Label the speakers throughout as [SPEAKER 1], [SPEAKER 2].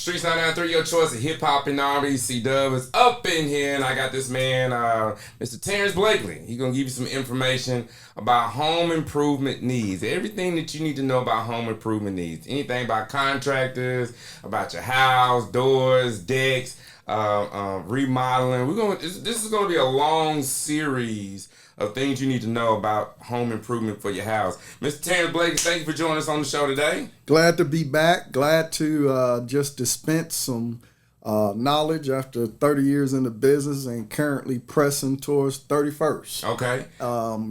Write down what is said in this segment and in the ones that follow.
[SPEAKER 1] Streets 993, your choice of hip hop and R&B. C-Dub is up in here, and I got this man, Mr. Terrance Blakesleay. He's gonna give you some information about home improvement needs. Everything that you need to know about home improvement needs. Anything about contractors, about your house, doors, decks, remodeling. This is gonna be a long series of things you need to know about home improvement for your house. Mr. Terrance Blakesleay, thank you for joining us on the show today.
[SPEAKER 2] Glad to be back. Glad to just dispense some knowledge after 30 years in the business and currently pressing towards 31st.
[SPEAKER 1] Okay.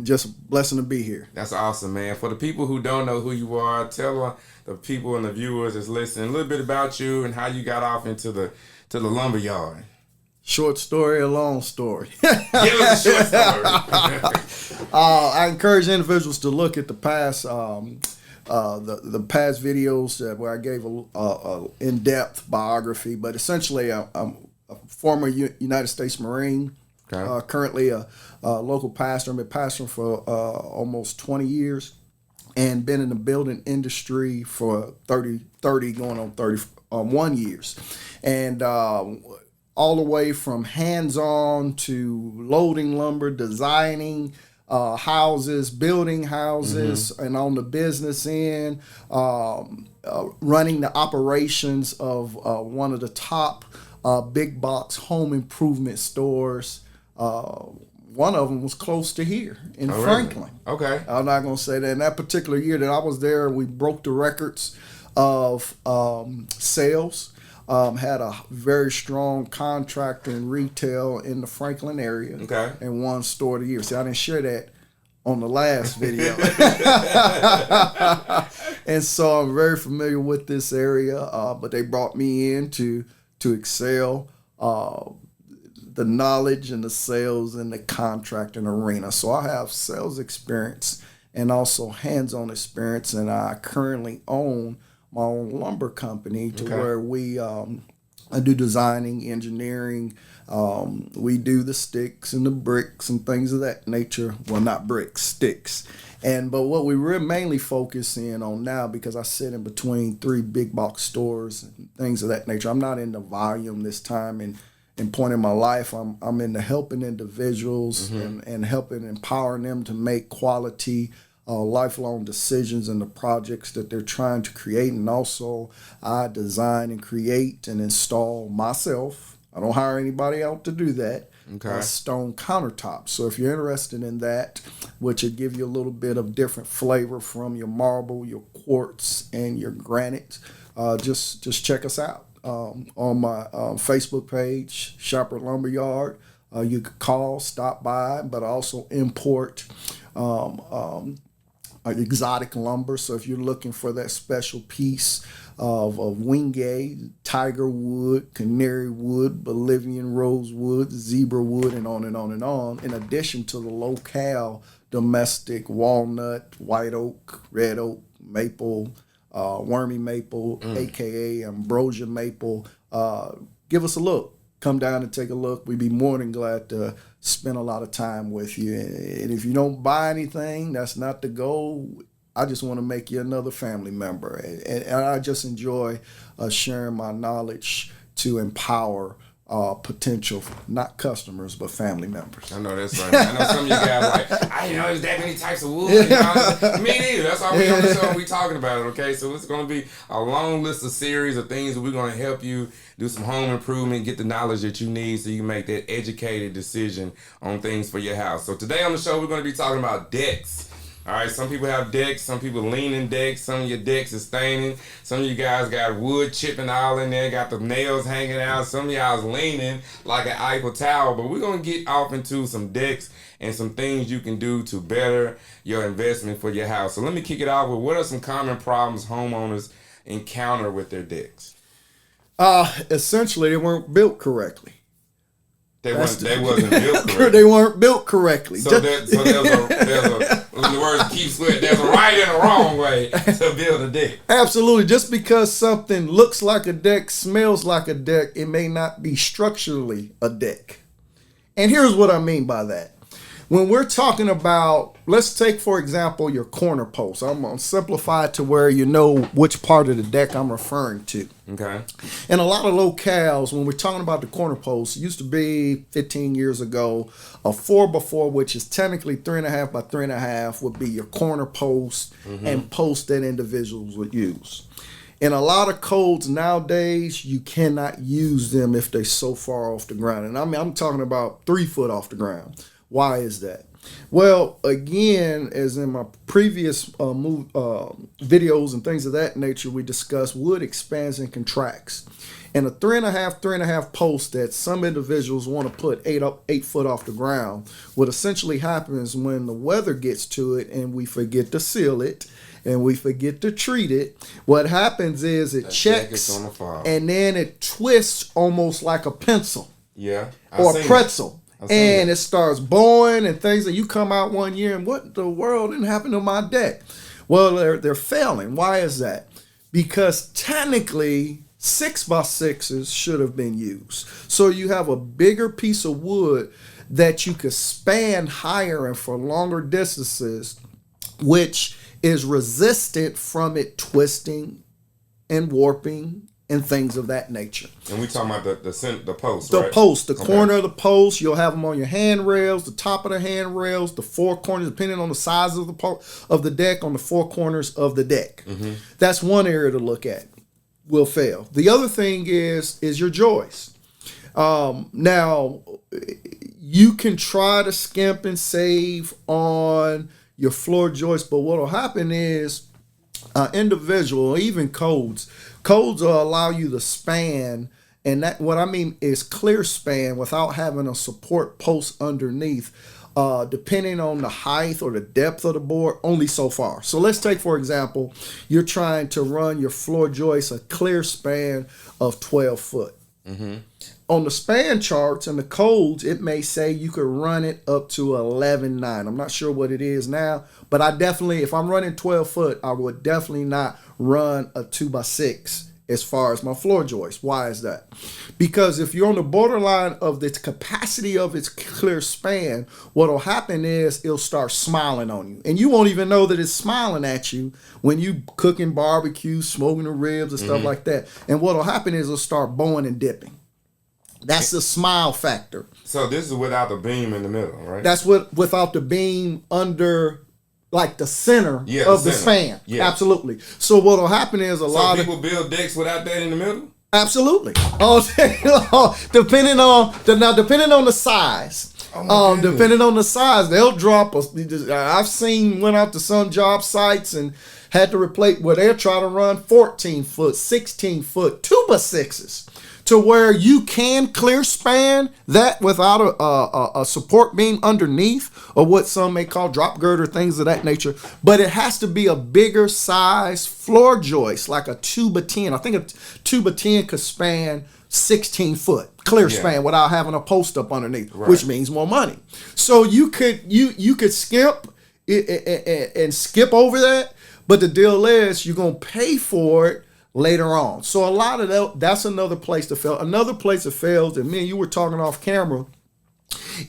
[SPEAKER 2] Just a blessing to be here.
[SPEAKER 1] That's awesome, man. For the people who don't know who you are, tell the people and the viewers that's listening a little bit about you and how you got off into the lumber yard.
[SPEAKER 2] Short story, a long story.
[SPEAKER 1] Give us a short story.
[SPEAKER 2] I encourage individuals to look at the past, the past videos where I gave a in-depth biography. But essentially, I'm a former United States Marine. Okay. Currently a local pastor. I've been pastoring for almost 20 years, and been in the building industry for 30 going on 31 years, and all the way from hands-on to loading lumber, designing houses, building houses, and on the business end, running the operations of one of the top big box home improvement stores. One of them was close to here in Franklin.
[SPEAKER 1] Really? Okay.
[SPEAKER 2] I'm not going to say that. In that particular year that I was there, we broke the records of sales. Had a very strong contractor in retail in the Franklin area. Okay. And one store of the year. See, I didn't share that on the last video. And so I'm very familiar with this area, but they brought me in to excel the knowledge and the sales and the contracting arena. So I have sales experience and also hands-on experience, and I currently own my own lumber company to where we I do designing, engineering. We do the sticks and the bricks and things of that nature. Well, not bricks, sticks. But what we mainly focus in on now, because I sit in between 3 big box stores and things of that nature. I'm not in the volume this time in point in my life. I'm into helping individuals and helping empowering them to make quality lifelong decisions in the projects that they're trying to create. And also I design and create and install myself. I don't hire anybody out to do that. Okay. Stone countertops. So if you're interested in that, which will give you a little bit of different flavor from your marble, your quartz, and your granite, just check us out on my Facebook page, Shopper Lumberyard. You could call, stop by, but also import exotic lumber. So if you're looking for that special piece of wingate, tiger wood, canary wood, Bolivian rosewood, zebra wood, and on and on and on, in addition to the locale domestic walnut, white oak, red oak, maple, wormy maple, aka ambrosia maple, give us a look. Come down and take a look. We'd be more than glad to spend a lot of time with you. And if you don't buy anything, that's not the goal. I just want to make you another family member. And I just enjoy sharing my knowledge to empower potential, not customers, but family members.
[SPEAKER 1] I know that's right. I know some of you guys like, I didn't know there's that many types of wood. You know? Me neither. That's why we on the show. We talking about it. Okay, so it's going to be a long list of series of things that we're going to help you do some home improvement, get the knowledge that you need so you can make that educated decision on things for your house. So today on the show, we're going to be talking about decks. All right, some people have decks, some people leaning decks, some of your decks is staining, some of you guys got wood chipping all in there, got the nails hanging out, some of y'all is leaning like an Eiffel Tower, but we're going to get off into some decks and some things you can do to better your investment for your house. So let me kick it off with what are some common problems homeowners encounter with their decks?
[SPEAKER 2] Essentially, they weren't built correctly.
[SPEAKER 1] They wasn't built correctly.
[SPEAKER 2] They weren't built correctly.
[SPEAKER 1] So there's a in the words of Keith Sweat, there's a right and a wrong way to build a deck.
[SPEAKER 2] Absolutely. Just because something looks like a deck, smells like a deck, it may not be structurally a deck. And here's what I mean by that. when we're talking about, let's take, for example, your corner post. I'm going to simplify it to where you know which part of the deck I'm referring to.
[SPEAKER 1] Okay.
[SPEAKER 2] And a lot of locales, when we're talking about the corner post, it used to be 15 years ago, a 4x4, which is technically 3.5 by 3.5, would be your corner post and post that individuals would use. In a lot of codes nowadays, you cannot use them if they're so far off the ground. And I mean, I'm talking about 3 foot off the ground. Why is that? Well, again, as in my previous videos and things of that nature, we discussed wood expands and contracts. And a 3.5 post that some individuals want to put 8 foot off the ground, what essentially happens when the weather gets to it and we forget to seal it, and we forget to treat it, what happens is it checks and then it twists almost like a pencil.
[SPEAKER 1] Yeah.
[SPEAKER 2] Or a pretzel. And it starts bowing and things, and you come out one year and what the world didn't happen to my deck? Well, they're failing. Why is that? Because technically 6x6s should have been used. So you have a bigger piece of wood that you could span higher and for longer distances, which is resistant from it twisting and warping and things of that nature.
[SPEAKER 1] And we talking about the post,
[SPEAKER 2] the
[SPEAKER 1] right?
[SPEAKER 2] Post, the corner of the post. You'll have them on your handrails, the top of the handrails, the 4 corners, depending on the size of the deck, on the 4 corners of the deck. That's one area to look at. Will fail. The other thing is your joist. Now, you can try to skimp and save on your floor joist, but what will happen is individual, even codes will allow you to span, and that what I mean is clear span without having a support post underneath, depending on the height or the depth of the board, only so far. So let's take, for example, you're trying to run your floor joist a clear span of 12 foot. On the span charts and the codes, it may say you could run it up to 11.9. I'm not sure what it is now, but I definitely, if I'm running 12 foot, I would definitely not run a 2x6 as far as my floor joist. Why is that? Because if you're on the borderline of the capacity of its clear span, what'll happen is it'll start smiling on you. And you won't even know that it's smiling at you when you cooking barbecue, smoking the ribs and stuff like that. And what'll happen is it'll start bowing and dipping. That's the smile factor.
[SPEAKER 1] So this is without the beam in the middle, right?
[SPEAKER 2] That's without the beam under, like the center of the span. Yeah. Absolutely. So what'll happen is a lot of
[SPEAKER 1] people build decks without that in the middle.
[SPEAKER 2] Absolutely. Depending on the size. Depending on the size, they'll drop. I've seen went out to some job sites and had to replace where they'll try to run 14 foot, 16 foot 2x6s. To where you can clear span that without a support beam underneath, or what some may call drop girder, things of that nature. But it has to be a bigger size floor joist, like a 2x10. I think a 2x10 could span 16 foot clear span without having a post up underneath, which means more money. So you could skip and skip over that, but the deal is you're gonna pay for it later on. So a lot of that's another place to fail. Another place that fails, and me and you were talking off camera,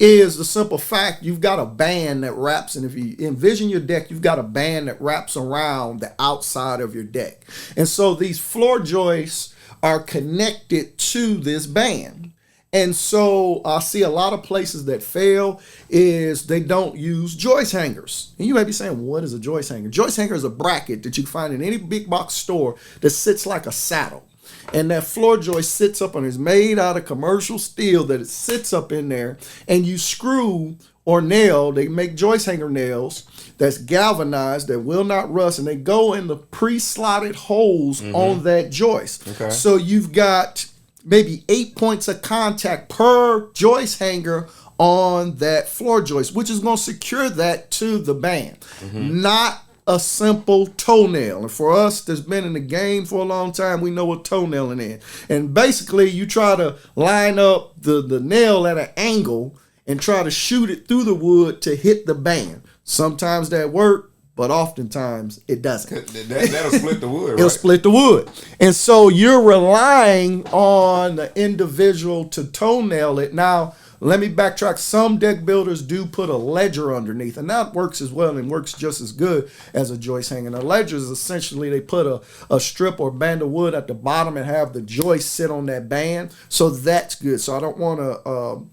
[SPEAKER 2] is the simple fact you've got a band that wraps, and if you envision your deck, you've got a band that wraps around the outside of your deck. And so these floor joists are connected to this band. And so I see a lot of places that fail is they don't use joist hangers. And you may be saying, what is a joist hanger? Joist hanger is a bracket that you find in any big box store that sits like a saddle. And that floor joist sits up and is made out of commercial steel that it sits up in there. And you screw or nail, they make joist hanger nails that's galvanized that will not rust. And they go in the pre-slotted holes on that joist. Okay. So you've got maybe 8 points of contact per joist hanger on that floor joist, which is going to secure that to the band. Not a simple toenail. And for us that's been in the game for a long time, we know what toenailing is. And basically you try to line up the nail at an angle and try to shoot it through the wood to hit the band. Sometimes that works, but oftentimes it doesn't.
[SPEAKER 1] That'll split the wood, right?
[SPEAKER 2] It'll split the wood. And so you're relying on the individual to toenail it. Now, let me backtrack. Some deck builders do put a ledger underneath, and that works as well and works just as good as a joist hanger. And a ledger is essentially they put a strip or band of wood at the bottom and have the joist sit on that band. So that's good. So I don't want to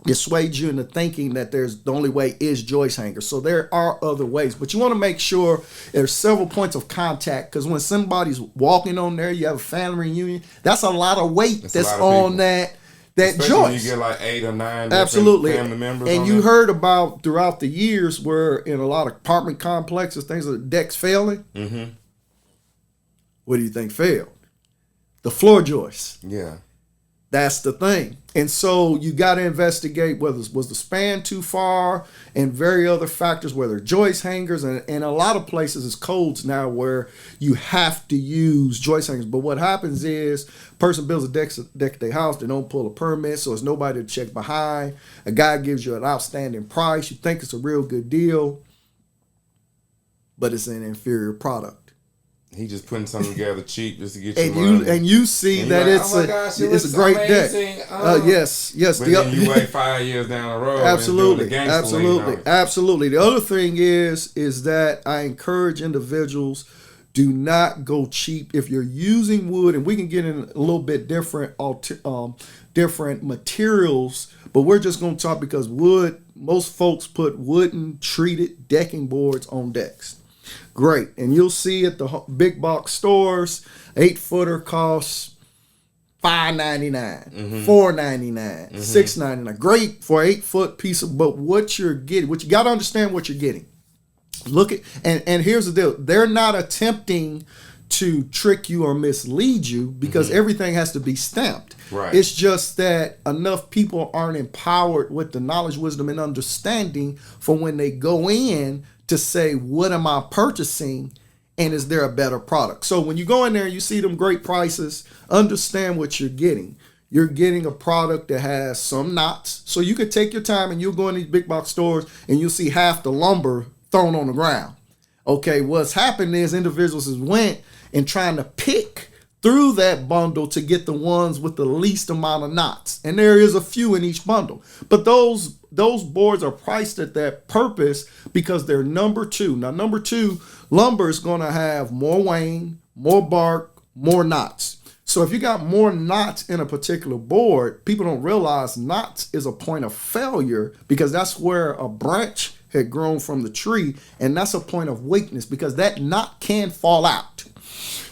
[SPEAKER 2] dissuade you into thinking that the only way is joist hangers. So there are other ways, but you want to make sure there's several points of contact, because when somebody's walking on there, you have a family reunion, that's a lot of weight that's on that
[SPEAKER 1] Especially
[SPEAKER 2] joist.
[SPEAKER 1] when you get like 8 or 9
[SPEAKER 2] Absolutely.
[SPEAKER 1] family members.
[SPEAKER 2] And you heard about throughout the years where in a lot of apartment complexes, things like decks failing.
[SPEAKER 1] Mm-hmm.
[SPEAKER 2] What do you think failed? The floor joists.
[SPEAKER 1] Yeah.
[SPEAKER 2] That's the thing. And so you got to investigate whether was the span too far and various other factors, whether joist hangers, and a lot of places is codes now where you have to use joist hangers. But what happens is person builds a deck at their house, they don't pull a permit, so there's nobody to check behind. A guy gives you an outstanding price, you think it's a real good deal, but it's an inferior product.
[SPEAKER 1] He just putting something together cheap just to get you
[SPEAKER 2] And
[SPEAKER 1] money.
[SPEAKER 2] you you see that
[SPEAKER 1] like,
[SPEAKER 2] it's a great
[SPEAKER 1] amazing.
[SPEAKER 2] deck. Yes.
[SPEAKER 1] But then you wait 5 years down the road.
[SPEAKER 2] Absolutely,
[SPEAKER 1] And doing the gangster lean on it.
[SPEAKER 2] absolutely. The other thing is that I encourage individuals, do not go cheap if you're using wood, and we can get in a little bit different materials, but we're just going to talk because wood. Most folks put wooden treated decking boards on decks. Great. And you'll see at the big box stores, 8-footer costs $5.99, $4.99, $6.99. Great for 8-foot piece of, but what you're getting, what you got to understand what you're getting. Look at, and here's the deal. They're not attempting to trick you or mislead you because everything has to be stamped.
[SPEAKER 1] Right.
[SPEAKER 2] It's just that enough people aren't empowered with the knowledge, wisdom, and understanding for when they go in to say, what am I purchasing, and is there a better product? So when you go in there and you see them great prices, understand what you're getting. You're getting a product that has some knots. So you could take your time and you'll go in these big box stores and you'll see half the lumber thrown on the ground. Okay, what's happened is individuals has went and trying to pick through that bundle to get the ones with the least amount of knots. And there is a few in each bundle. But those boards are priced at that purpose because they're number 2. Now, number 2, lumber is going to have more wane, more bark, more knots. So if you got more knots in a particular board, people don't realize knots is a point of failure because that's where a branch had grown from the tree, and that's a point of weakness because that knot can fall out.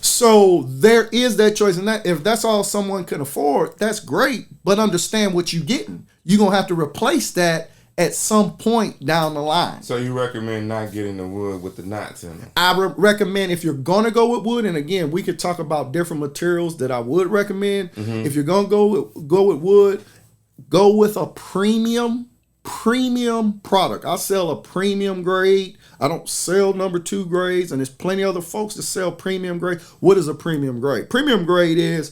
[SPEAKER 2] So there is that choice, and that if that's all someone can afford, that's great, but understand what you're getting. You're going to have to replace that at some point down the line.
[SPEAKER 1] So you recommend not getting the wood with the knots in it?
[SPEAKER 2] I recommend if you're going to go with wood, and again, we could talk about different materials that I would recommend. If you're going to go with wood, go with a premium product. I sell a premium grade. I don't sell number 2 grades, and there's plenty of other folks that sell premium grade. What is a premium grade? Premium grade is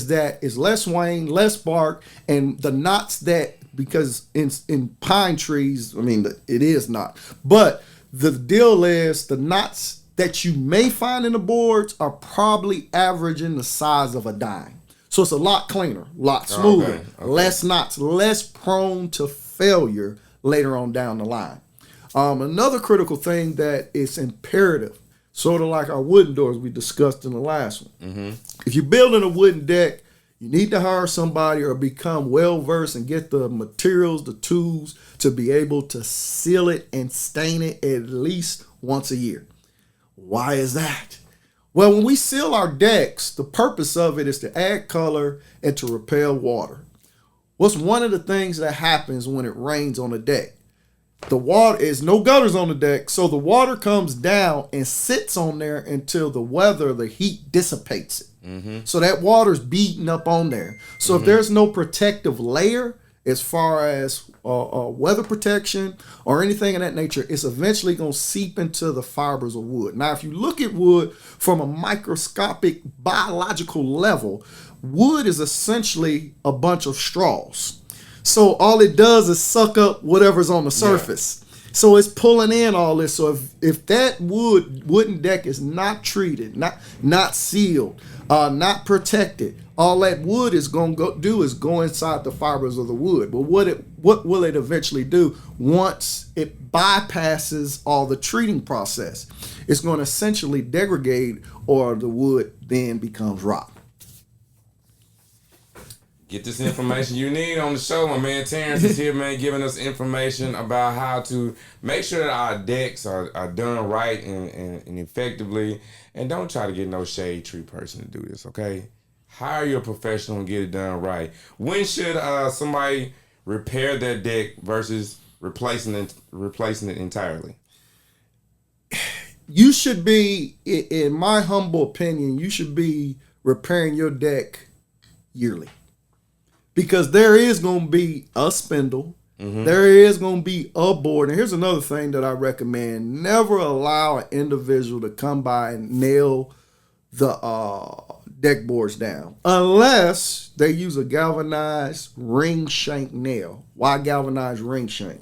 [SPEAKER 2] that it's less wane, less bark, and the knots that, because in pine trees, I mean, it is not. But the deal is the knots that you may find in the boards are probably averaging the size of a dime. So it's a lot cleaner, a lot smoother, less knots, less prone to failure later on down the line. Another critical thing that is imperative, sort of like our wooden doors we discussed in the last one. If you're building a wooden deck, you need to hire somebody or become well-versed and get the materials, the tools to be able to seal it and stain it at least once a year. Why is that? Well, when we seal our decks, the purpose of it is to add color and to repel water. What's one of the things that happens when it rains on a deck? The water is no gutters on the deck, so the water comes down and sits on there until the heat dissipates it. So that water's beating up on there. So if there's no protective layer as far as weather protection or anything of that nature, it's eventually going to seep into the fibers of wood. Now, if you look at wood from a microscopic biological level, wood is essentially a bunch of straws. So all it does is suck up whatever's on the surface. So it's pulling in all this. So if that wooden deck is not treated, not sealed, not protected, all that wood is going to do is go inside the fibers of the wood. But what will it eventually do once it bypasses all the treating process? It's going to essentially degrade, or the wood then becomes rock.
[SPEAKER 1] Get this information you need on the show. My man Terrance is here, man, giving us information about how to make sure that our decks are done right and effectively. And don't try to get no shade tree person to do this, okay? Hire your professional and get it done right. When should somebody repair their deck versus replacing it entirely?
[SPEAKER 2] You should be, in my humble opinion, you should be repairing your deck yearly. Because there is going to be a spindle. Mm-hmm. There is going to be a board. And here's another thing that I recommend. Never allow an individual to come by and nail the deck boards down. Unless they use a galvanized ring shank nail. Why galvanized ring shank?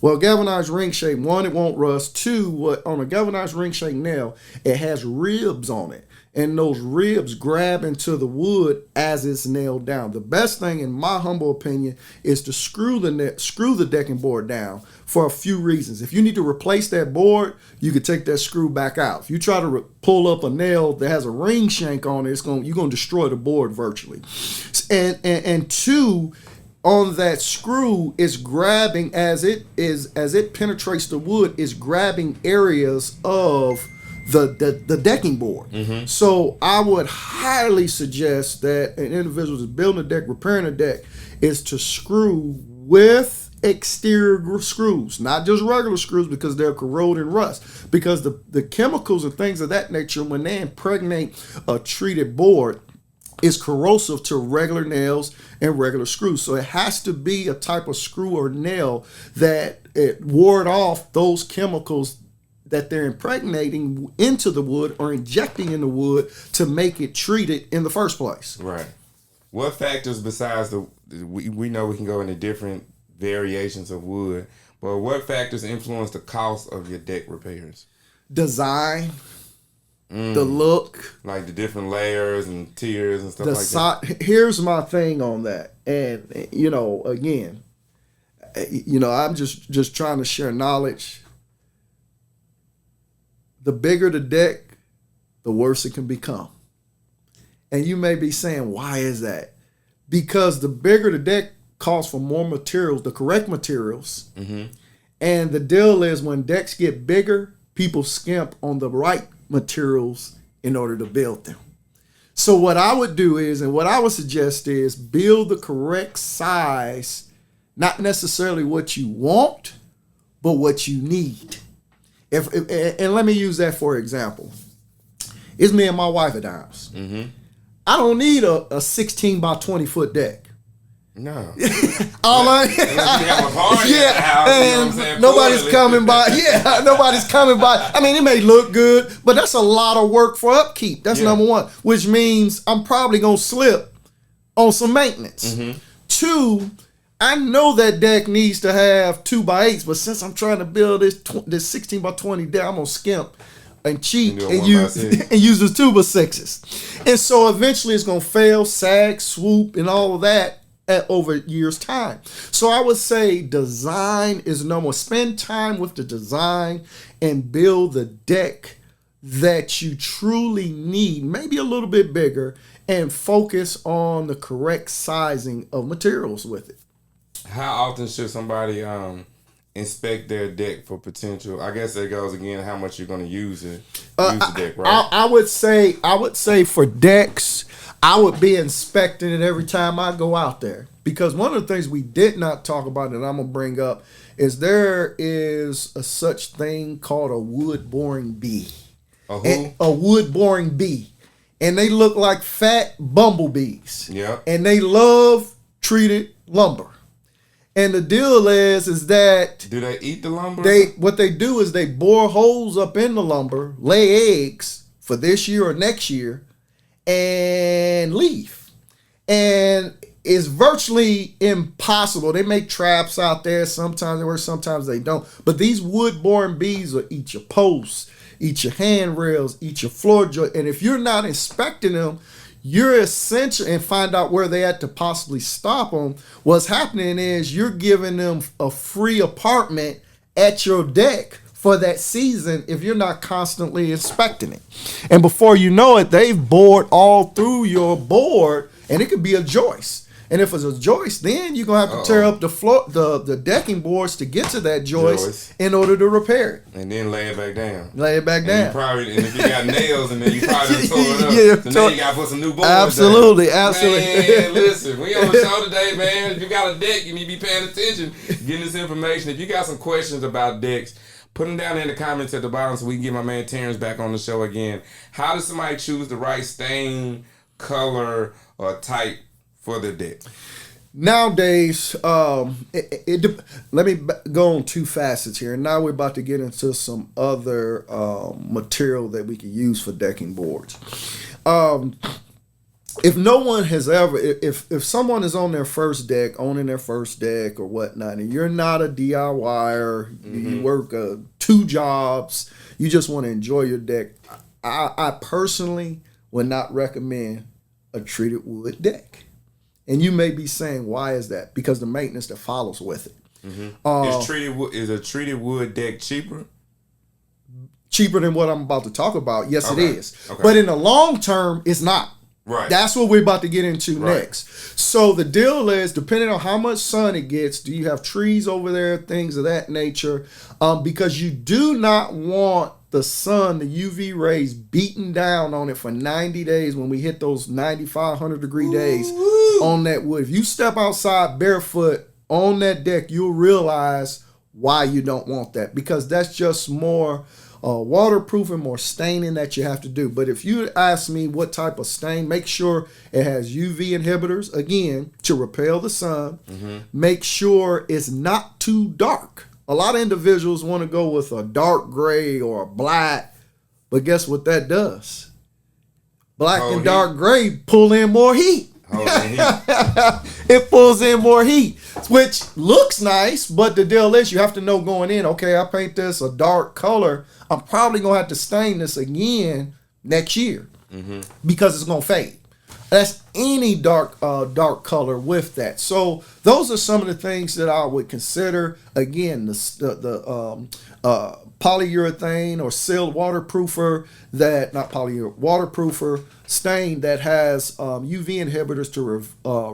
[SPEAKER 2] Well, galvanized ring shank, one, it won't rust. Two, on a galvanized ring shank nail, it has ribs on it. And those ribs grab into the wood as it's nailed down. The best thing, in my humble opinion, is to screw the decking board down for a few reasons. If you need to replace that board, you could take that screw back out. If you try to pull up a nail that has a ring shank on it, you're going to destroy the board virtually. And two, on that screw is grabbing as it penetrates the wood, is grabbing areas of the decking board. Mm-hmm. So I would highly suggest that an individual that's building a deck, repairing a deck, is to screw with exterior screws, not just regular screws, because they'll corrode and rust. Because the chemicals and things of that nature, when they impregnate a treated board, is corrosive to regular nails and regular screws. So it has to be a type of screw or nail that it ward off those chemicals that they're impregnating into the wood or injecting in the wood to make it treated in the first place.
[SPEAKER 1] Right. What factors besides we know we can go into different variations of wood, but what factors influence the cost of your deck repairs? Design,
[SPEAKER 2] the look,
[SPEAKER 1] like the different layers and tiers and stuff like that.
[SPEAKER 2] Here's my thing on that, and again, I'm just trying to share knowledge. The bigger the deck, the worse it can become. And you may be saying, why is that? Because the bigger the deck calls for more materials, the correct materials. Mm-hmm. And the deal is, when decks get bigger, people skimp on the right materials in order to build them. So what I would do is, and what I would suggest is, build the correct size, not necessarily what you want, but what you need. And let me use that for example. It's me and my wife at the house. Mm-hmm. I don't need a 16 by 20 foot deck.
[SPEAKER 1] No.
[SPEAKER 2] Nobody's coming by. Yeah, nobody's coming by. I mean, it may look good, but that's a lot of work for upkeep. That's number one, which means I'm probably going to slip on some maintenance. Mm-hmm. Two, I know that deck needs to have 2x8s, but since I'm trying to build this 16 by 20 deck, I'm gonna skimp and cheat and use the 2x6s. And so eventually it's gonna fail, sag, swoop, and all of that over years' time. So I would say design is number one. Spend time with the design and build the deck that you truly need, maybe a little bit bigger, and focus on the correct sizing of materials with it.
[SPEAKER 1] How often should somebody inspect their deck for potential? I guess that goes again how much you're going to use the deck, right?
[SPEAKER 2] I would say for decks, I would be inspecting it every time I go out there, because one of the things we did not talk about that I'm gonna bring up is there is a such thing called a wood boring bee. A wood boring bee, and they look like fat bumblebees. Yeah, and they love treated lumber. And the deal is that,
[SPEAKER 1] do they eat the lumber?
[SPEAKER 2] What they do is they bore holes up in the lumber, lay eggs for this year or next year, and leave. And it's virtually impossible. They make traps out there. Sometimes they work, sometimes they don't. But these wood-borne bees will eat your posts, eat your handrails, eat your floor joist. And if you're not inspecting them, you're essential and find out where they at to possibly stop them. What's happening is you're giving them a free apartment at your deck for that season if you're not constantly inspecting it. And before you know it, they've bored all through your board, and it could be a joist. And if it's a joist, then you're gonna have to tear up the floor, the decking boards to get to that joist in order to repair it.
[SPEAKER 1] And then lay it back down.
[SPEAKER 2] And
[SPEAKER 1] if you got nails in there, you probably tore it up. So now you gotta put some new boards
[SPEAKER 2] Absolutely.
[SPEAKER 1] Man, listen, we on the show today, man. If you got a deck, you need to be paying attention, getting this information. If you got some questions about decks, put them down in the comments at the bottom so we can get my man Terrance back on the show again. How does somebody choose the right stain, color, or type for the deck?
[SPEAKER 2] Nowadays, let me go on two facets here. Now we're about to get into some other material that we can use for decking boards. If no one has ever, if someone is on their first deck, owning their first deck or whatnot, and you're not a DIYer, you work 2 jobs, you just want to enjoy your deck, I personally would not recommend a treated wood deck. And you may be saying, why is that? Because the maintenance that follows with it.
[SPEAKER 1] Is a treated wood deck cheaper?
[SPEAKER 2] Cheaper than what I'm about to talk about? Yes, it is. Okay. But in the long term, it's not.
[SPEAKER 1] Right.
[SPEAKER 2] That's what we're about to get into next. So the deal is, depending on how much sun it gets, do you have trees over there, things of that nature? Because you do not want the sun, the UV rays beating down on it for 90 days when we hit those 95, 100-degree days on that wood. If you step outside barefoot on that deck, you'll realize why you don't want that, because that's just more waterproofing, more staining that you have to do. But if you ask me what type of stain, make sure it has UV inhibitors, again, to repel the sun. Make sure it's not too dark. A lot of individuals want to go with a dark gray or a black, but guess what that does? Black and dark gray pull in more heat. It pulls in more heat, which looks nice, but the deal is you have to know going in, okay, I paint this a dark color, I'm probably going to have to stain this again next year because it's going to fade. That's any dark color with that. So those are some of the things that I would consider. Again, the polyurethane or sealed waterproofer waterproofer stain that has UV inhibitors to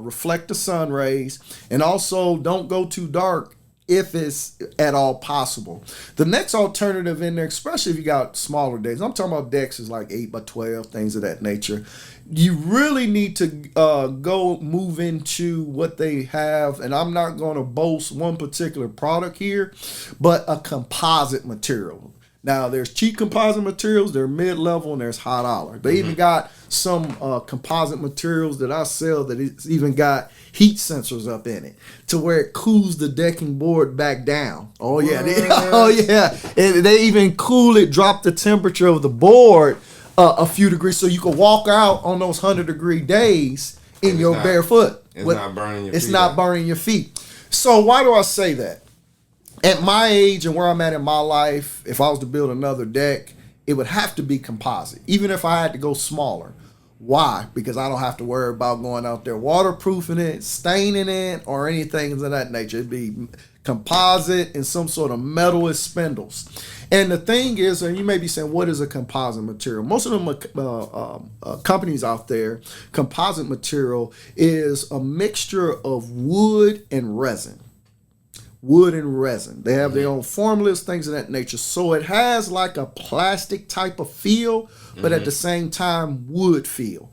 [SPEAKER 2] reflect the sun rays, and also don't go too dark if it's at all possible. The next alternative in there, especially if you got smaller decks, I'm talking about decks is like 8 by 12, things of that nature. You really need to go move into what they have, and I'm not going to boast one particular product here, but a composite material. Now, there's cheap composite materials, they're mid-level, and there's high dollar. They even got some composite materials that I sell that it's even got heat sensors up in it to where it cools the decking board back down. Oh, yeah. And they even cool it, drop the temperature of the board a few degrees so you can walk out on those 100-degree days in your barefoot.
[SPEAKER 1] It's not burning your feet.
[SPEAKER 2] It's not burning your feet. So why do I say that? At my age and where I'm at in my life, if I was to build another deck, it would have to be composite, even if I had to go smaller. Why? Because I don't have to worry about going out there waterproofing it, staining it, or anything of that nature. It'd be composite and some sort of metal with spindles. And the thing is, and you may be saying, what is a composite material? Most of them companies out there, composite material is a mixture of wood and resin. They have their own formulas, things of that nature. So it has like a plastic type of feel, but at the same time, wood feel.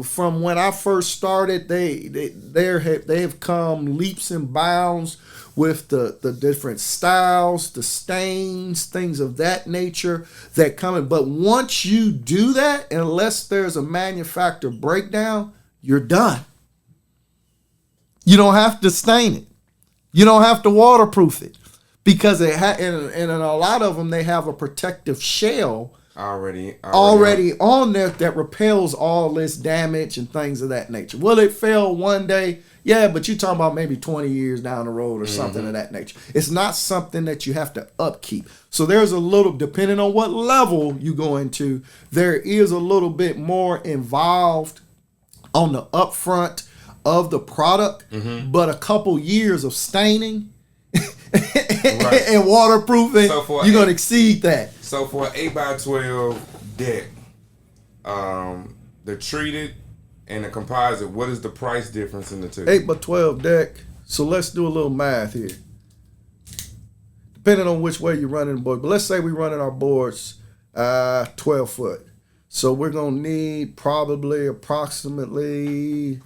[SPEAKER 2] From when I first started, they have come leaps and bounds with the different styles, the stains, things of that nature that come in. But once you do that, unless there's a manufacturer breakdown, you're done. You don't have to stain it. You don't have to waterproof it because and a lot of them, they have a protective shell already on there that repels all this damage and things of that nature. Will it fail one day? Yeah, but you're talking about maybe 20 years down the road or something of that nature. It's not something that you have to upkeep. So there's a little, depending on what level you go into, there is a little bit more involved on the upfront of the product, but a couple years of staining and waterproofing, you're going to exceed that.
[SPEAKER 1] So for an 8x12 deck, the treated and the composite, what is the price difference in the two?
[SPEAKER 2] 8x12 deck. So let's do a little math here. Depending on which way you're running the board. But let's say we're running our boards 12 foot. So we're going to need probably approximately,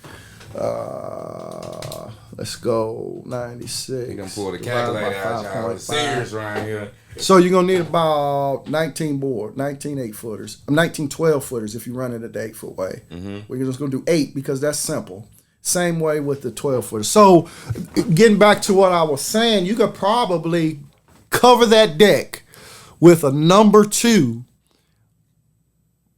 [SPEAKER 2] let's go 96.
[SPEAKER 1] You're going to pull the calculator out, y'all. Serious around here.
[SPEAKER 2] So you're going to need about 19 8-footers. 19 12-footers if you run it the 8-foot way. We're just going to do 8 because that's simple. Same way with the 12-footers. So getting back to what I was saying, you could probably cover that deck with a number 2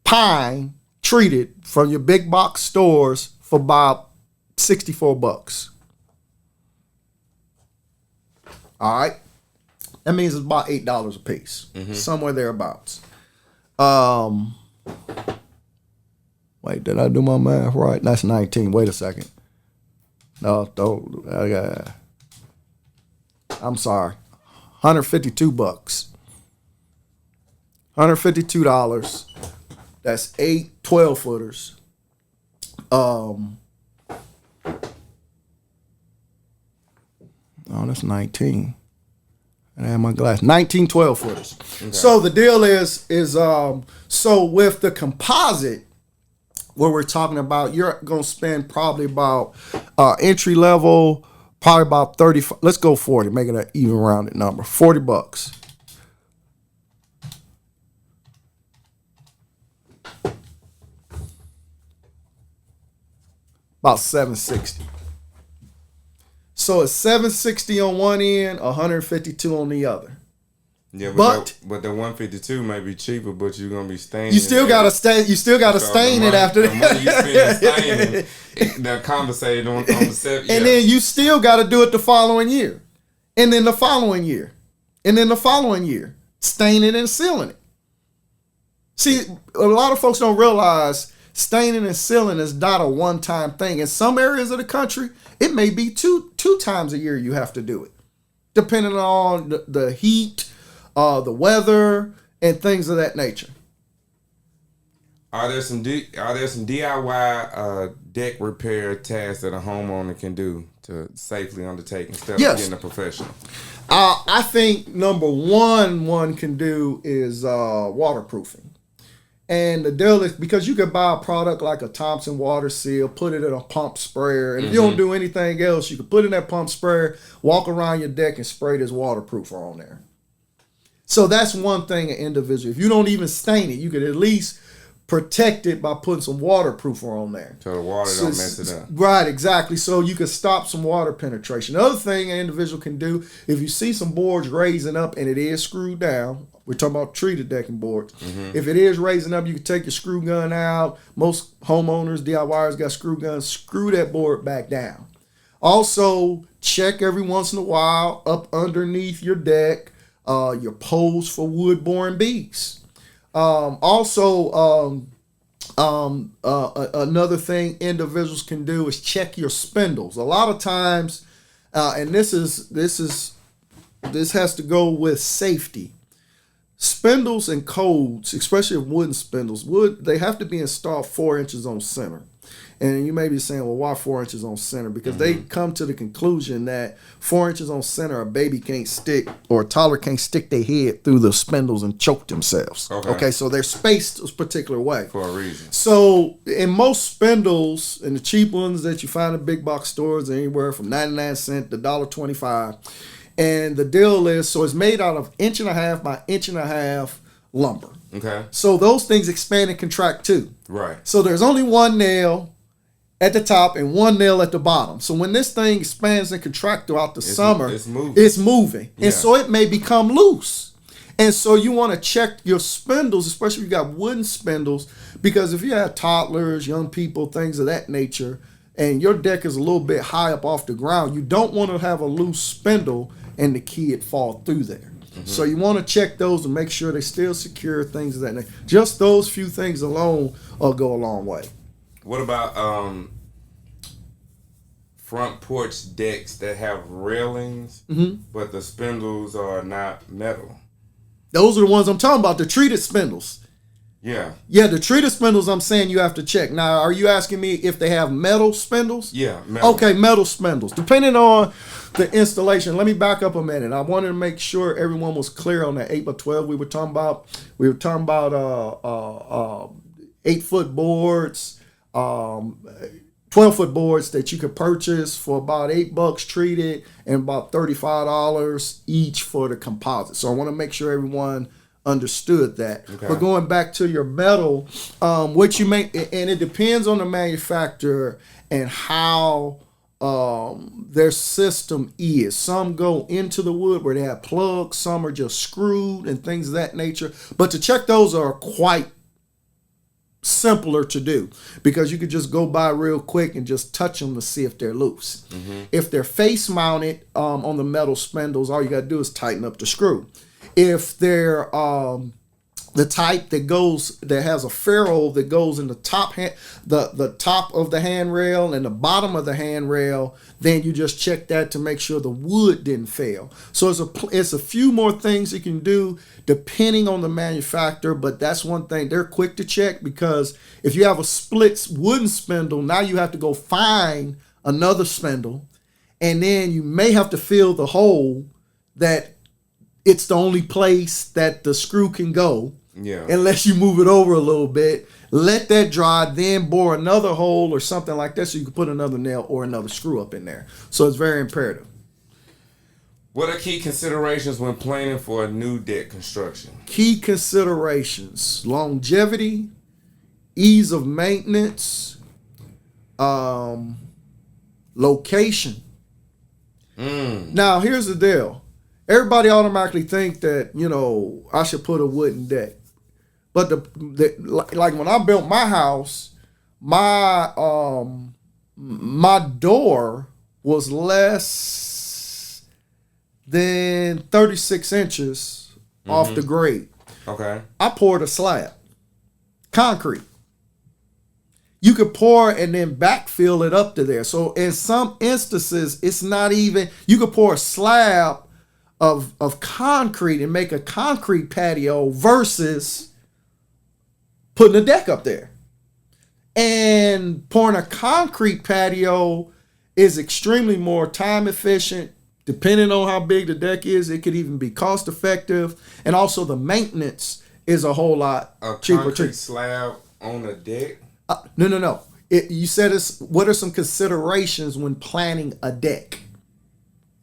[SPEAKER 2] pine treated from your big box stores for about $64. All right. That means it's about $8 a piece, somewhere thereabouts. Wait, did I do my math right? That's 19. Wait a second. No, don't. I'm sorry. $152. $152. That's 8 12-footers. Oh, that's 19. And I have my glass. 19 12-footers. Okay. So the deal is so with the composite, what we're talking about, you're going to spend probably about entry level, probably about 30. Let's go 40, make it an even rounded number. $40. About $760. So it's $760 on one end, $152 on the other.
[SPEAKER 1] Yeah, but the 152 may be cheaper, but you're gonna be staining.
[SPEAKER 2] You still gotta stain. You still gotta stain it after that.
[SPEAKER 1] The money you spend staining, they're compensated on the set.
[SPEAKER 2] And then you still gotta do it the following year, and then the following year, and then the following year, staining and sealing it. See, a lot of folks don't realize staining and sealing is not a one-time thing. In some areas of the country, it may be two times a year you have to do it, depending on the heat, the weather, and things of that nature.
[SPEAKER 1] Are there some DIY deck repair tasks that a homeowner can do to safely undertake instead of getting a professional?
[SPEAKER 2] I think number one can do is waterproofing. And the deal is, because you could buy a product like a Thompson water seal, put it in a pump sprayer, and if you don't do anything else, you can put in that pump sprayer, walk around your deck, and spray this waterproofer on there. So that's one thing an individual. If you don't even stain it, you could at least protect it by putting some waterproofer on there.
[SPEAKER 1] So the water don't mess it up.
[SPEAKER 2] Right, exactly. So you can stop some water penetration. The other thing an individual can do, if you see some boards raising up and it is screwed down, we're talking about treated decking boards. If it is raising up, you can take your screw gun out. Most homeowners, DIYers got screw guns. Screw that board back down. Also, check every once in a while up underneath your deck, your poles for wood-boring beaks. Another thing individuals can do is check your spindles. A lot of times, and this has to go with safety. Spindles and codes, especially wooden spindles, they have to be installed 4 inches on center. And you may be saying, well, why 4 inches on center? Because they come to the conclusion that 4 inches on center, a baby can't stick, or a toddler can't stick their head through the spindles and choke themselves. Okay, so they're spaced a particular way.
[SPEAKER 1] For a reason.
[SPEAKER 2] So in most spindles, and the cheap ones that you find in big box stores, anywhere from 99 cents to $1.25. And the deal is, so it's made out of 1.5 by 1.5 lumber.
[SPEAKER 1] Okay.
[SPEAKER 2] So those things expand and contract too.
[SPEAKER 1] Right.
[SPEAKER 2] So there's only one nail at the top and one nail at the bottom. So when this thing expands and contracts throughout the summer, it's moving. Yeah. And so it may become loose. And so you want to check your spindles, especially if you got wooden spindles, because if you have toddlers, young people, things of that nature, and your deck is a little bit high up off the ground, you don't want to have a loose spindle and the kid fall through there. So you want to check those and make sure they still secure, things of that nature. Just those few things alone will go a long way.
[SPEAKER 1] What about front porch decks that have railings, but the spindles are not metal?
[SPEAKER 2] Those are the ones I'm talking about, the treated spindles.
[SPEAKER 1] Yeah.
[SPEAKER 2] Yeah, the treated spindles I'm saying you have to check. Now, are you asking me if they have metal spindles?
[SPEAKER 1] Yeah, metal.
[SPEAKER 2] Okay, metal spindles. Depending on the installation, let me back up a minute. I wanted to make sure everyone was clear on that 8x12 we were talking about. We were talking about 8-foot boards, 12-foot boards that you could purchase for about $8 treated and about $35 each for the composite. So I want to make sure everyone understood that. Okay. But going back to your metal, what you make, and it depends on the manufacturer and how their system is. Some go into the wood where they have plugs, some are just screwed and things of that nature. But to check those are quite simpler to do because you could just go by real quick and just touch them to see if they're loose. If they're face mounted on the metal spindles, all you got to do is tighten up the screw. If they're the type that has a ferrule that goes in the top the top of the handrail and the bottom of the handrail, then you just check that to make sure the wood didn't fail. So it's a few more things you can do depending on the manufacturer, but that's one thing they're quick to check because if you have a split wooden spindle, now you have to go find another spindle, and then you may have to fill the hole that it's the only place that the screw can go. Yeah. Unless you move it over a little bit, let that dry, then bore another hole or something like that so you can put another nail or another screw up in there. So it's very imperative.
[SPEAKER 1] What are key considerations when planning for a new deck construction?
[SPEAKER 2] Key considerations: longevity, ease of maintenance, location. Now, here's the deal. Everybody automatically think that, I should put a wooden deck. But like when I built my house, my door was less than 36 inches off the grade. Okay. I poured a slab. Concrete. You could pour and then backfill it up to there. So in some instances, it's not even, you could pour a slab of concrete and make a concrete patio versus putting a deck up there. And pouring a concrete patio is extremely more time efficient. Depending on how big the deck is, it could even be cost effective. And also the maintenance is a whole lot cheaper.
[SPEAKER 1] A concrete slab on a deck?
[SPEAKER 2] No. You said what are some considerations when planning a deck?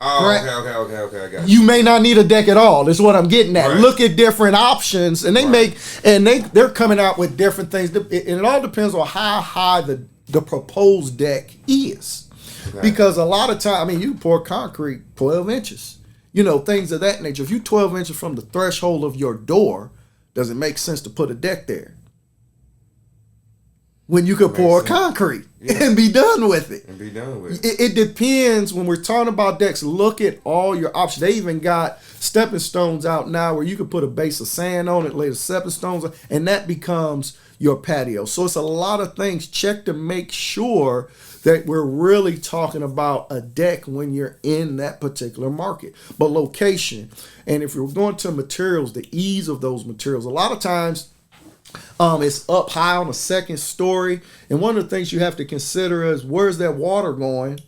[SPEAKER 1] Oh, right? Okay. I got
[SPEAKER 2] you. You may not need a deck at all. That's what I'm getting at. Right. Look at different options, and they're coming out with different things. And it all depends on how high the proposed deck is, because a lot of time, you pour concrete 12 inches, things of that nature. If you 12 inches from the threshold of your door, does it make sense to put a deck there? When you could pour concrete and be done with it. It depends. When we're talking about decks, look at all your options. They even got stepping stones out now where you could put a base of sand on it, lay the stepping stones on, and that becomes your patio. So it's a lot of things. Check to make sure that we're really talking about a deck when you're in that particular market. But location, and if you're going to materials, the ease of those materials. A lot of times, it's up high on the second story. And one of the things you have to consider is where's that water going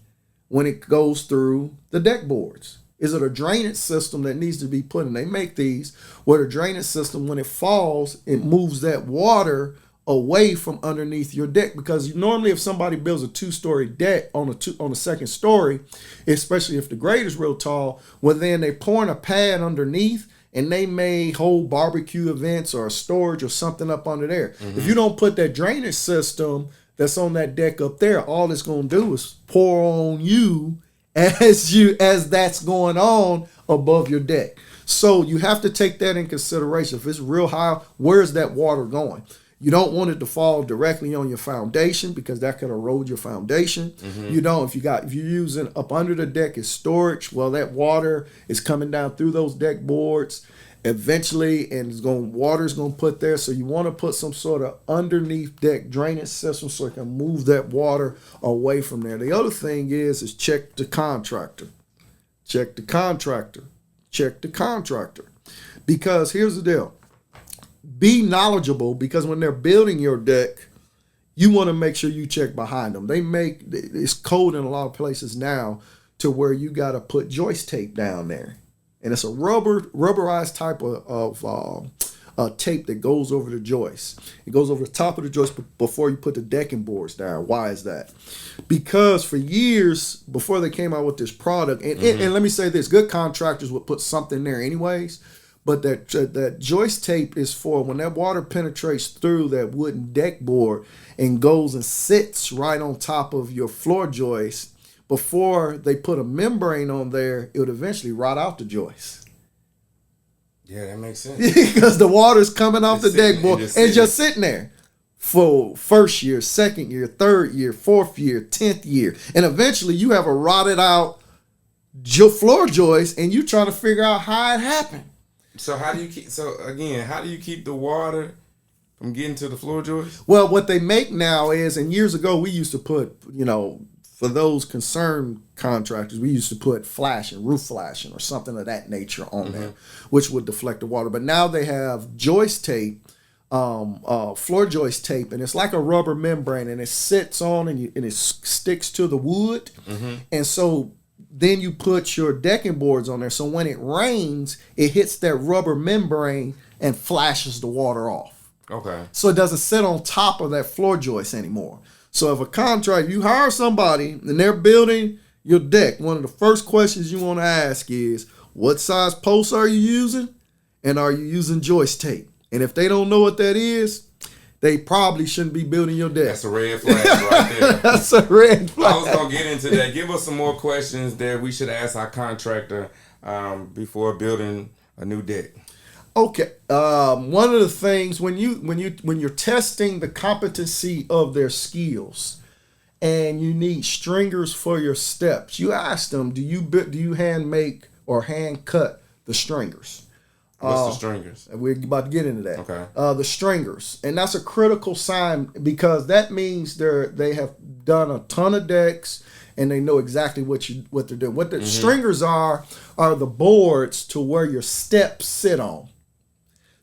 [SPEAKER 2] when it goes through the deck boards? Is it a drainage system that needs to be put in? They make these where the drainage system, when it falls, it moves that water away from underneath your deck. Because normally if somebody builds a 2-story deck on the second story, especially if the grade is real tall, well then they pour in a pad underneath, and they may hold barbecue events or a storage or something up under there. If you don't put that drainage system that's on that deck up there, all it's going to do is pour on you as that's going on above your deck. So you have to take that in consideration. If it's real high, where's that water going? You don't want it to fall directly on your foundation because that could erode your foundation. You don't. If you're using up under the deck as storage, well, that water is coming down through those deck boards eventually, and water's going to put there. So you want to put some sort of underneath deck drainage system so it can move that water away from there. The other thing is check the contractor. Check the contractor. Check the contractor. Because here's the deal. Be knowledgeable, because when they're building your deck, you want to make sure you check behind them. It's code in a lot of places now to where you got to put joist tape down there. And it's a rubberized type of tape that goes over the joist. It goes over the top of the joist before you put the decking boards down. Why is that? Because for years, before they came out with this product, and let me say this, good contractors would put something there anyways, but that joist tape is for when that water penetrates through that wooden deck board and goes and sits right on top of your floor joist. Before they put a membrane on there, it would eventually rot out the joist.
[SPEAKER 1] Yeah, that makes sense.
[SPEAKER 2] Because the water's coming off the deck board and just
[SPEAKER 1] sitting
[SPEAKER 2] sitting there for first year, second year, third year, fourth year, 10th year. And eventually you have a rotted out floor joist and you trying to figure out how it happened.
[SPEAKER 1] So how do you keep the water from getting to the floor joist?
[SPEAKER 2] Well, what they make now is, and years ago we used to put, for those concerned contractors, we used to put roof flashing or something of that nature on there, which would deflect the water. But now they have joist tape, floor joist tape, and it's like a rubber membrane, and it sits on and it sticks to the wood. And so then you put your decking boards on there. So when it rains, it hits that rubber membrane and flashes the water off.
[SPEAKER 1] Okay.
[SPEAKER 2] So it doesn't sit on top of that floor joist anymore. So if a contractor, you hire somebody and they're building your deck, one of the first questions you want to ask is, what size posts are you using? And are you using joist tape? And if they don't know what that is, they probably shouldn't be building your deck.
[SPEAKER 1] That's a red flag right there.
[SPEAKER 2] That's a red flag.
[SPEAKER 1] I was going to get into that. Give us some more questions that we should ask our contractor before building a new deck.
[SPEAKER 2] Okay. One of the things when you're testing the competency of their skills, and you need stringers for your steps, you ask them, do you hand make or hand cut the stringers?
[SPEAKER 1] What's the stringers?
[SPEAKER 2] We're about to get into that.
[SPEAKER 1] Okay.
[SPEAKER 2] The stringers, and that's a critical sign because that means they have done a ton of decks and they know exactly what they're doing. What the stringers are the boards to where your steps sit on.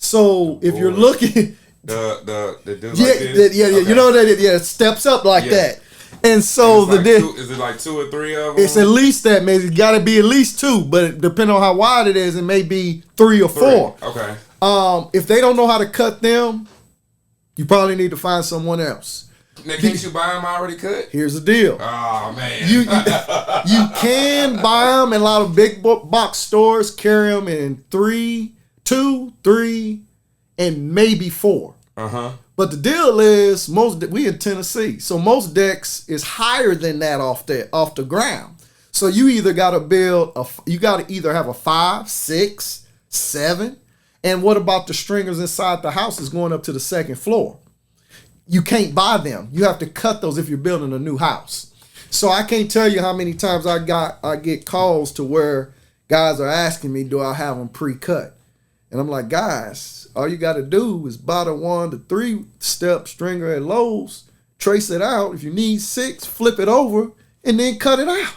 [SPEAKER 2] So if you're looking,
[SPEAKER 1] the dude like
[SPEAKER 2] this? Yeah, okay. You know that it steps up like that. And so
[SPEAKER 1] is it like 2 or 3 of them?
[SPEAKER 2] It's at least that. Maybe it's got to be at least 2, but depending on how wide it is, it may be 3 or 4.
[SPEAKER 1] Okay.
[SPEAKER 2] If they don't know how to cut them, you probably need to find someone else.
[SPEAKER 1] Now, can't you buy them already cut?
[SPEAKER 2] Here's the deal.
[SPEAKER 1] Oh man.
[SPEAKER 2] You can buy them in a lot of big box stores. Carry them in 2, 3, and maybe 4. But the deal is, we in Tennessee, so most decks is higher than that off the ground. So you either got to either have a 5, 6, 7, and what about the stringers inside the house is going up to the second floor? You can't buy them. You have to cut those if you're building a new house. So I can't tell you how many times I get calls to where guys are asking me, do I have them pre-cut? And I'm like, guys, all you got to do is buy the 1 to 3 step stringer at Lowe's, trace it out. If you need 6, flip it over, and then cut it out.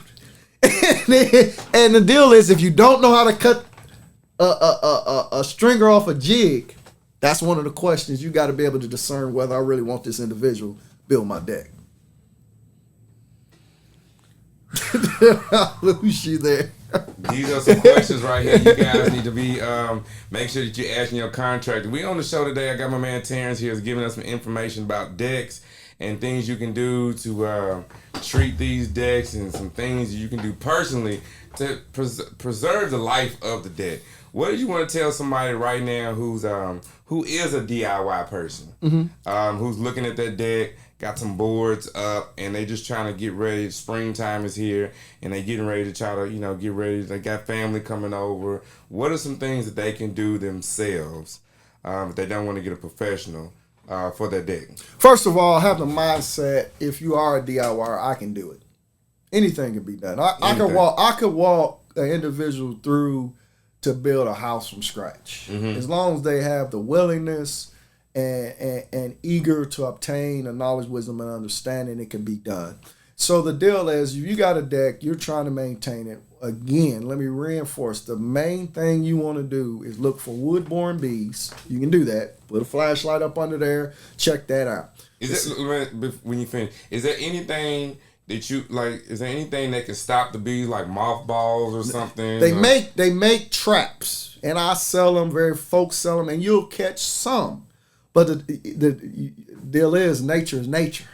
[SPEAKER 2] And the deal is, if you don't know how to cut a stringer off a jig, that's one of the questions you got to be able to discern whether I really want this individual build my deck. I lose you there.
[SPEAKER 1] These are some questions right here. You guys need to be make sure that you're asking your contractor. We on the show today. I got my man Terrance here, is giving us some information about decks and things you can do to treat these decks, and some things you can do personally to preserve the life of the deck. What do you want to tell somebody right now who is a DIY person, who's looking at that deck, got some boards up, and they just trying to get ready? Springtime is here, and they getting ready to try to, get ready. They got family coming over. What are some things that they can do themselves if they don't want to get a professional for their deck?
[SPEAKER 2] First of all, have the mindset, if you are a DIYer, I can do it. Anything can be done. I could walk an individual through to build a house from scratch. As long as they have the willingness and eager to obtain the knowledge, wisdom, and understanding, it can be done. So the deal is, if you got a deck, you're trying to maintain it. Again, let me reinforce, the main thing you want to do is look for wood-borne bees. You can do that. Put a flashlight up under there. Check that out.
[SPEAKER 1] When you finish, is there anything that you like? Is there anything that can stop the bees, like mothballs or something?
[SPEAKER 2] They make traps, and I sell them. Folks sell them, and you'll catch some. But the deal is, nature is nature.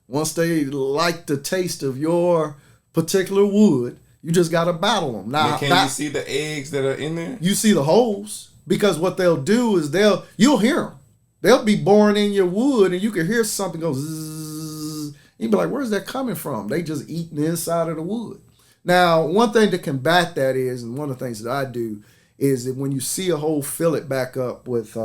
[SPEAKER 2] Once they like the taste of your particular wood, you just got to battle them. Now,
[SPEAKER 1] can you see the eggs that are in there?
[SPEAKER 2] You see the holes, because what they'll do is you'll hear them. They'll be born in your wood, and you can hear something go zzz. You'll be like, where's that coming from? They just eating the inside of the wood. Now, one thing to combat that is, and one of the things that I do, is that when you see a hole, fill it back up with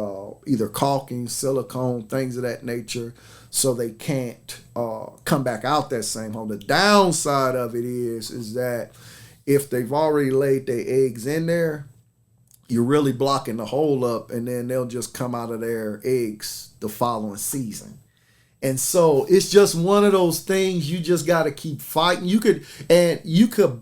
[SPEAKER 2] either caulking, silicone, things of that nature, so they can't come back out that same hole. The downside of it is that if they've already laid their eggs in there, you're really blocking the hole up, and then they'll just come out of their eggs the following season. And so it's just one of those things you just got to keep fighting. You could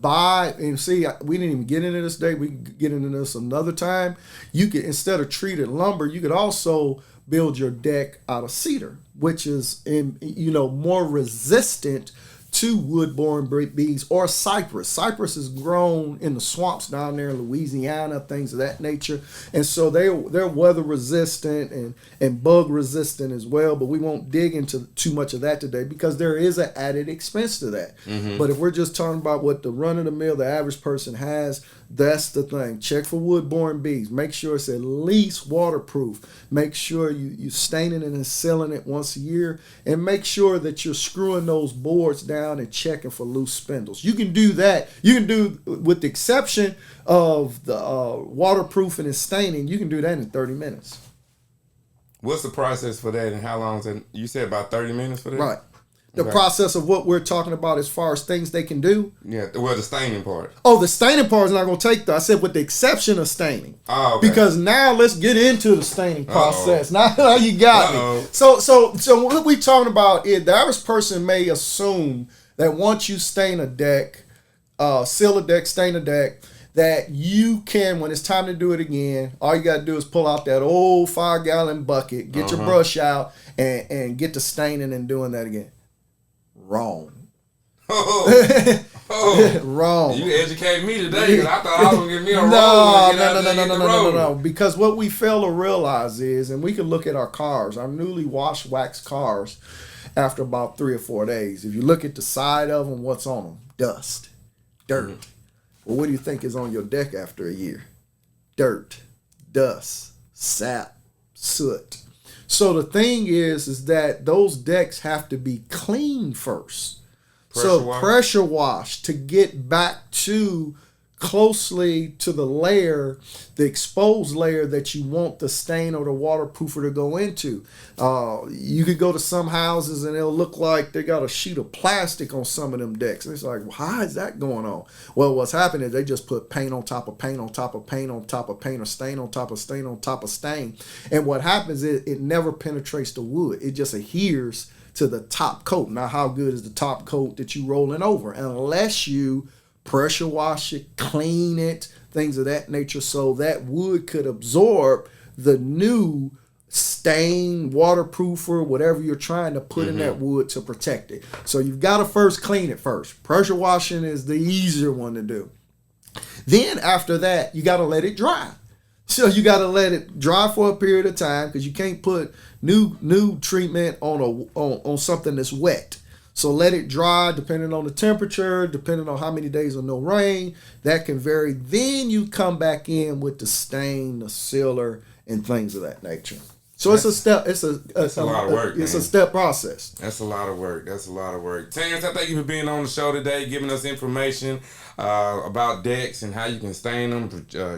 [SPEAKER 2] buy, and see, we didn't even get into this today. We can get into this another time. You could, instead of treated lumber, you could also build your deck out of cedar, which is more resistant to wood-borne bees, or cypress. Cypress is grown in the swamps down there in Louisiana, things of that nature. And so they're weather resistant and bug resistant as well, but we won't dig into too much of that today because there is an added expense to that. But if we're just talking about what the run-of-the-mill, the average person has, that's the thing. Check for wood-borne bees. Make sure it's at least waterproof. Make sure you staining it and sealing it once a year, and make sure that you're screwing those boards down and checking for loose spindles. You can do that. You can do, with the exception of the waterproofing and staining, you can do that in 30 minutes.
[SPEAKER 1] What's the process for that, and how long is it? You said about 30 minutes for that?
[SPEAKER 2] Right. The process of what we're talking about as far as things they can do.
[SPEAKER 1] Yeah, well, the staining part.
[SPEAKER 2] Oh, the staining part is not going to take that. I said with the exception of staining.
[SPEAKER 1] Oh, okay.
[SPEAKER 2] Because now let's get into the staining process. Now you got me. So what we talking about is the average person may assume that once you stain a deck, seal a deck, stain a deck, that you can, when it's time to do it again, all you got to do is pull out that old 5-gallon bucket, get your brush out, and get to staining and doing that again. Wrong. Wrong.
[SPEAKER 1] You educated me today, because I thought I was going to get me a roll.
[SPEAKER 2] No. Because what we fail to realize is, and we can look at our cars, our newly washed wax cars, after about 3 or 4 days. If you look at the side of them, what's on them? Dust. Dirt. Well, what do you think is on your deck after a year? Dirt. Dust. Sap. Soot. So the thing is that those decks have to be cleaned first. Pressure wash to get back to closely to the layer, the exposed layer that you want the stain or the waterproofer to go into. You could go to some houses and it'll look like they got a sheet of plastic on some of them decks. And it's like, well, how is that going on? Well, what's happening is they just put paint on top of paint on top of paint on top of paint, or stain on top of stain on top of stain. And what happens is it never penetrates the wood. It just adheres to the top coat. Now, how good is the top coat that you rolling over? Unless you pressure wash it, clean it, things of that nature, so that wood could absorb the new stain, waterproofer, whatever you're trying to put in that wood to protect it. So you've got to first clean it first. Pressure washing is the easier one to do. Then after that, you got to let it dry. So you got to let it dry for a period of time, because you can't put new treatment on something that's wet. So let it dry, depending on the temperature, depending on how many days of no rain. That can vary. Then you come back in with the stain, the sealer, and things of that nature. So it's a step. It's a lot of work. It's a step process.
[SPEAKER 1] That's a lot of work. Terrance, I thank you for being on the show today, giving us information about decks and how you can stain them,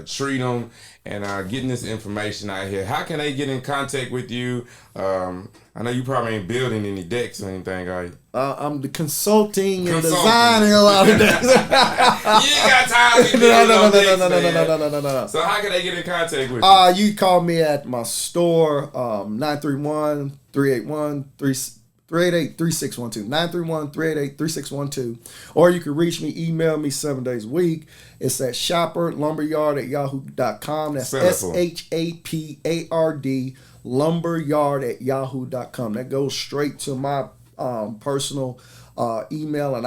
[SPEAKER 1] treat them, and getting this information out here. How can they get in contact with you? I know you probably ain't building any decks or anything, are you?
[SPEAKER 2] I'm the consulting and designing a lot of things.
[SPEAKER 1] You ain't got time to be
[SPEAKER 2] No.
[SPEAKER 1] So how can they get in contact with you?
[SPEAKER 2] You call me at my store, 931-381-3612. 931-388-3612. Or you can reach me, email me 7 days a week. It's at shopperlumberyard@yahoo.com. That's SHAPARD lumberyard@yahoo.com. That goes straight to my personal email and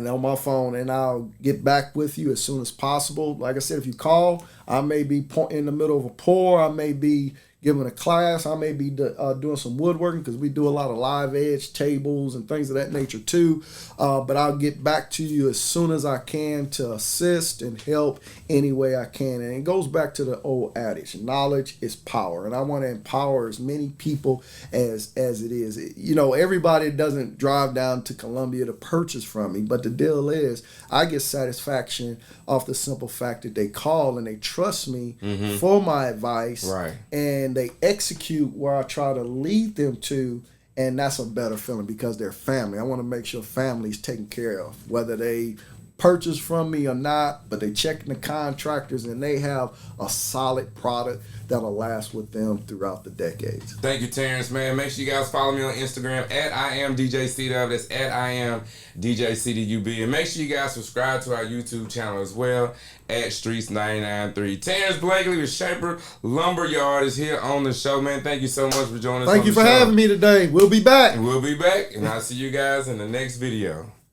[SPEAKER 2] on my phone, and I'll get back with you as soon as possible. Like I said, if you call, I may be in the middle of a pour. I may be giving a class. I may be doing some woodworking because we do a lot of live edge tables and things of that nature too. But I'll get back to you as soon as I can to assist and help any way I can. And it goes back to the old adage, knowledge is power. And I want to empower as many people as it is. You know, everybody doesn't drive down to Columbia to purchase from me. But the deal is I get satisfaction off the simple fact that they call and they trust me for my advice.
[SPEAKER 1] Right.
[SPEAKER 2] And they execute where I try to lead them to, and that's a better feeling because they're family. I want to make sure family's taken care of, whether they purchase from me or not, but they checking the contractors and they have a solid product that'll last with them throughout the decades.
[SPEAKER 1] Thank you, Terrance, man. Make sure you guys follow me on Instagram at IamDJCDub. That's at IamDJCDUB. And make sure you guys subscribe to our YouTube channel as well at Streets993. Terrance Blakesleay with Shaper Lumberyard is here on the show, man. Thank you so much for joining us.
[SPEAKER 2] Thank you for having me today. We'll be back.
[SPEAKER 1] And we'll be back, and I'll see you guys in the next video.